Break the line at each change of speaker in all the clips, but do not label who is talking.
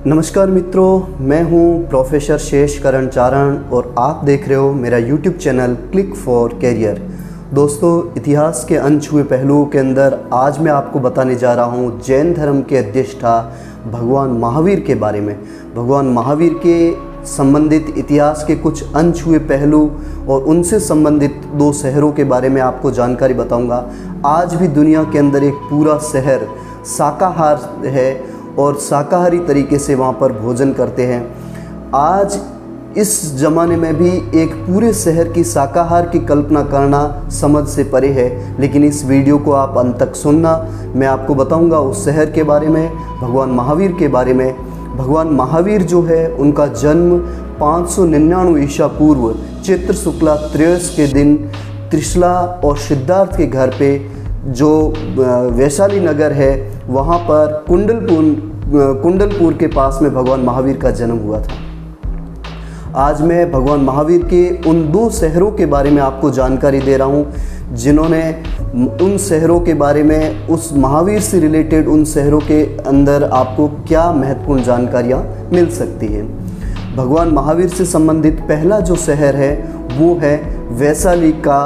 नमस्कार मित्रों, मैं हूं प्रोफेसर शेष करण चारण और आप देख रहे हो मेरा YouTube channel click for career. दोस्तों, इतिहास के अनछुए पहलुओं के अंदर आज मैं आपको बताने जा रहा हूं जैन धर्म के अधिष्ठा भगवान महावीर के बारे में। भगवान महावीर के संबंधित इतिहास के कुछ अनछुए पहलू और उनसे संबंधित 2 शहरों के बारे में आपको जानकारी बताऊंगा। आज भी दुनिया के अंदर एक पूरा शहर शाकाहार है और शाकाहारी तरीके से वहाँ पर भोजन करते हैं। आज इस ज़माने में भी एक पूरे शहर की शाकाहार की कल्पना करना समझ से परे है, लेकिन इस वीडियो को आप अंत तक सुनना। मैं आपको बताऊंगा उस शहर के बारे में, भगवान महावीर के बारे में। भगवान महावीर जो है, उनका जन्म 599 ईसा पूर्व चैत्र शुक्ला त्रयोदश के दिन त्रिशला और सिद्धार्थ के घर पे, जो वैशाली नगर है, वहाँ पर कुंडलपुर के पास में भगवान महावीर का जन्म हुआ था। आज मैं भगवान महावीर के उन 2 शहरों के बारे में आपको जानकारी दे रहा हूँ, जिन्होंने उन शहरों के बारे में, उस महावीर से रिलेटेड उन शहरों के अंदर आपको क्या महत्वपूर्ण जानकारियाँ मिल सकती है। भगवान महावीर से संबंधित पहला जो शहर है वो है वैशाली का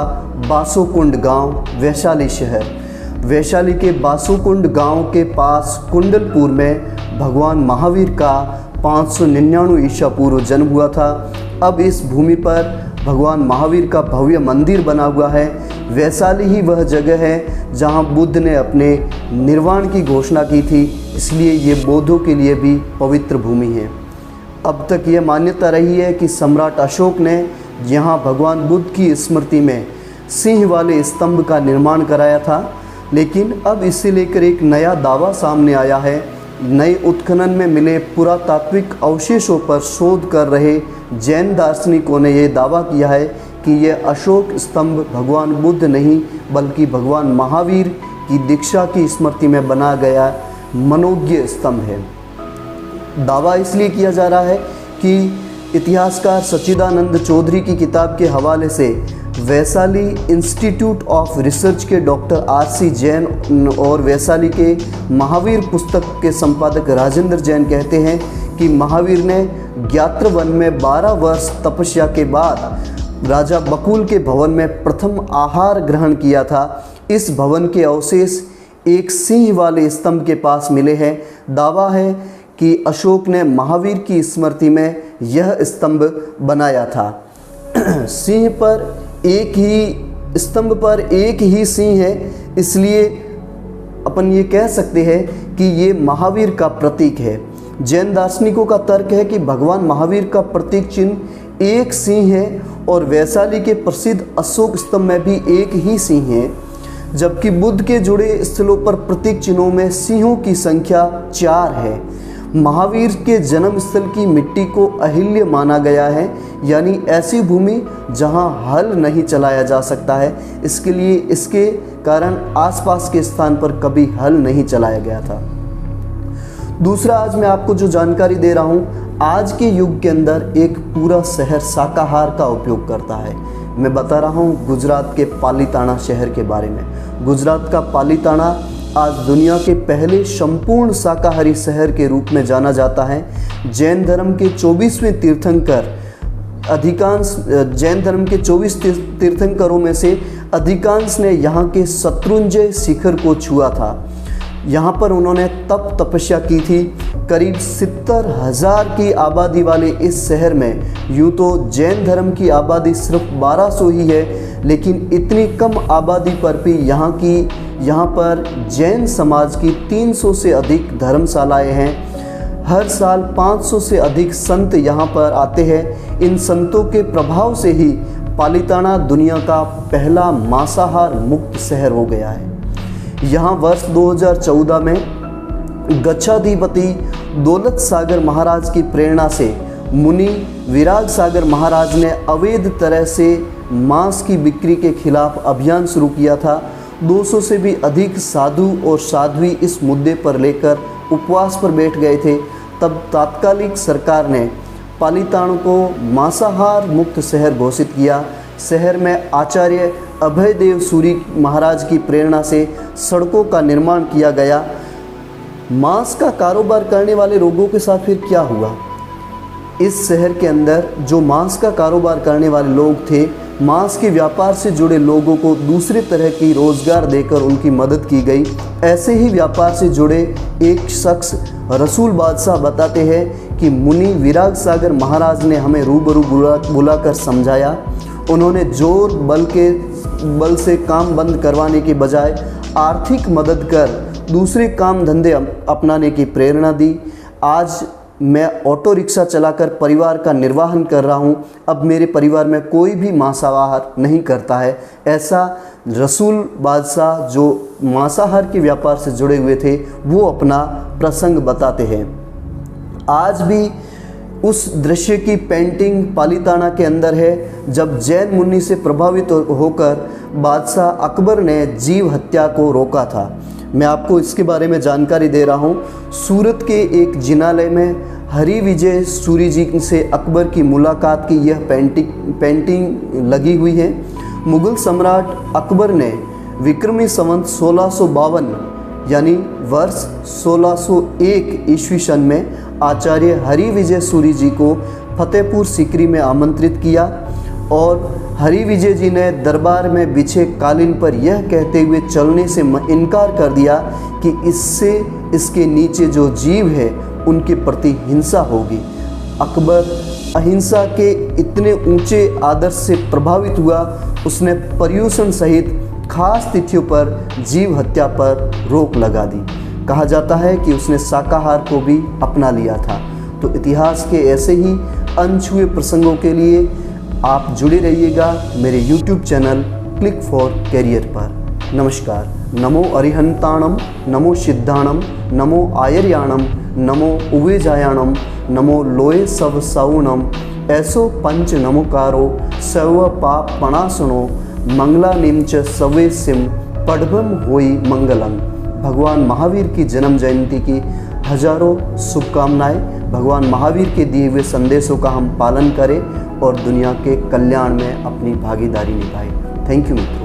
बासोकुंड गांव, वैशाली शहर। वैशाली के बासोकुंड गांव के पास कुंडलपुर में भगवान महावीर का 599 ईसा पूर्व जन्म हुआ था। अब इस भूमि पर भगवान महावीर का भव्य मंदिर बना हुआ है। वैशाली ही वह जगह है जहां बुद्ध ने अपने निर्वाण की घोषणा की थी, इसलिए ये बौद्धों के लिए भी पवित्र भूमि है। अब तक ये मान्यता रही है कि सम्राट अशोक ने यहाँ भगवान बुद्ध की स्मृति में सिंह वाले स्तंभ का निर्माण कराया था, लेकिन अब इसे लेकर एक नया दावा सामने आया है। नए उत्खनन में मिले पुरातात्विक अवशेषों पर शोध कर रहे जैन दार्शनिकों ने यह दावा किया है कि यह अशोक स्तंभ भगवान बुद्ध नहीं बल्कि भगवान महावीर की दीक्षा की स्मृति में बना गया मनोज्ञ स्तंभ है। दावा इसलिए किया जा रहा है कि इतिहासकार सच्चिदानंद चौधरी की किताब के हवाले से वैशाली इंस्टीट्यूट ऑफ रिसर्च के डॉक्टर RC जैन और वैशाली के महावीर पुस्तक के संपादक राजेंद्र जैन कहते हैं कि महावीर ने ज्ञात्रवन में 12 वर्ष तपस्या के बाद राजा बकुल के भवन में प्रथम आहार ग्रहण किया था। इस भवन के अवशेष एक सिंह वाले स्तंभ के पास मिले हैं। दावा है कि अशोक ने महावीर की स्मृति में यह स्तंभ बनाया था। सिंह पर एक ही स्तंभ पर एक ही सिंह है, इसलिए अपन ये कह सकते हैं कि ये महावीर का प्रतीक है। जैन दार्शनिकों का तर्क है कि भगवान महावीर का प्रतीक चिन्ह एक सिंह है और वैशाली के प्रसिद्ध अशोक स्तंभ में भी एक ही सिंह है, जबकि बुद्ध के जुड़े स्थलों पर प्रतीक चिन्हों में सिंहों की संख्या 4 है। महावीर के जन्म स्थल की मिट्टी को अहिल्य माना गया है, यानी ऐसी भूमि जहां हल नहीं चलाया जा सकता है। इसके कारण आसपास के स्थान पर कभी हल नहीं चलाया गया था। दूसरा, आज मैं आपको जो जानकारी दे रहा हूं, आज के युग के अंदर एक पूरा शहर शाकाहार का उपयोग करता है। मैं बता रहा हूं गुजरात के पालीताना शहर के बारे में। गुजरात का पालीताना आज दुनिया के पहले संपूर्ण शाकाहारी शहर के रूप में जाना जाता है। जैन धर्म के 24वें तीर्थंकर जैन धर्म के 24 तीर्थंकरों में से अधिकांश ने यहाँ के शत्रुंजय शिखर को छुआ था। यहाँ पर उन्होंने तपस्या की थी। करीब 70,000 की आबादी वाले इस शहर में यूँ तो जैन धर्म की आबादी सिर्फ 1200 ही है, लेकिन इतनी कम आबादी पर भी यहाँ पर जैन समाज की 300 से अधिक धर्मशालाएं हैं। हर साल 500 से अधिक संत यहाँ पर आते हैं। इन संतों के प्रभाव से ही पालीताना दुनिया का पहला मांसाहार मुक्त शहर हो गया है। यहाँ वर्ष 2014 में गच्छाधिपति दौलत सागर महाराज की प्रेरणा से मुनि विराग सागर महाराज ने अवैध तरह से मांस की बिक्री के खिलाफ अभियान शुरू किया था। 200 से भी अधिक साधु और साध्वी इस मुद्दे पर लेकर उपवास पर बैठ गए थे। तब तात्कालिक सरकार ने पालीताना को मांसाहार मुक्त शहर घोषित किया। शहर में आचार्य अभयदेव सूरी महाराज की प्रेरणा से सड़कों का निर्माण किया गया। मांस का कारोबार करने वाले लोगों के साथ फिर क्या हुआ? इस शहर के अंदर जो मांस का कारोबार करने वाले लोग थे, मांस के व्यापार से जुड़े लोगों को दूसरे तरह की रोज़गार देकर उनकी मदद की गई। ऐसे ही व्यापार से जुड़े एक शख्स रसूल बादशाह बताते हैं कि मुनि विराग सागर महाराज ने हमें रूबरू बुलाकर समझाया। उन्होंने जोर बल से काम बंद करवाने के बजाय आर्थिक मदद कर दूसरे काम धंधे अपनाने की प्रेरणा दी। आज मैं ऑटो रिक्शा चलाकर परिवार का निर्वाहन कर रहा हूँ। अब मेरे परिवार में कोई भी मांसाहार नहीं करता है। ऐसा रसूल बादशाह जो मांसाहार के व्यापार से जुड़े हुए थे वो अपना प्रसंग बताते हैं। आज भी उस दृश्य की पेंटिंग पालीताना के अंदर है, जब जैन मुनि से प्रभावित होकर बादशाह अकबर ने जीव हत्या को रोका था। मैं आपको इसके बारे में जानकारी दे रहा हूँ। सूरत के एक जिनालय में हरि विजय सूरी जी से अकबर की मुलाकात की यह पेंटिंग लगी हुई है। मुग़ल सम्राट अकबर ने विक्रमी संवत 1652 यानी वर्ष 1601 ईस्वी सन में आचार्य हरि विजय सूरी जी को फतेहपुर सीकरी में आमंत्रित किया और हरि विजय जी ने दरबार में बिछे कालीन पर यह कहते हुए चलने से इनकार कर दिया कि इससे इसके नीचे जो जीव है उनके प्रति हिंसा होगी। अकबर अहिंसा के इतने ऊंचे आदर्श से प्रभावित हुआ, उसने पर्यूषण सहित खास तिथियों पर जीव हत्या पर रोक लगा दी। कहा जाता है कि उसने शाकाहार को भी अपना लिया था। तो इतिहास के ऐसे ही अनछुए प्रसंगों के लिए आप जुड़े रहिएगा मेरे YouTube channel click for career पर। नमस्कार। नमो अरिहंताणम, नमो सिद्धाणम, नमो आयर्याणम, नमो उवेजायाणम, नमो लोये सव सौनम, ऐसो पंच नमोकारो सर्व पाप पणासुनो, मंगला निम्च सवे सिम पढ़भम होई मंगलम। भगवान महावीर की जन्म जयंती की हजारों शुभकामनाएं। भगवान महावीर के दिए हुए संदेशों का हम पालन करें और दुनिया के कल्याण में अपनी भागीदारी निभाएं। थैंक यू मित्रों।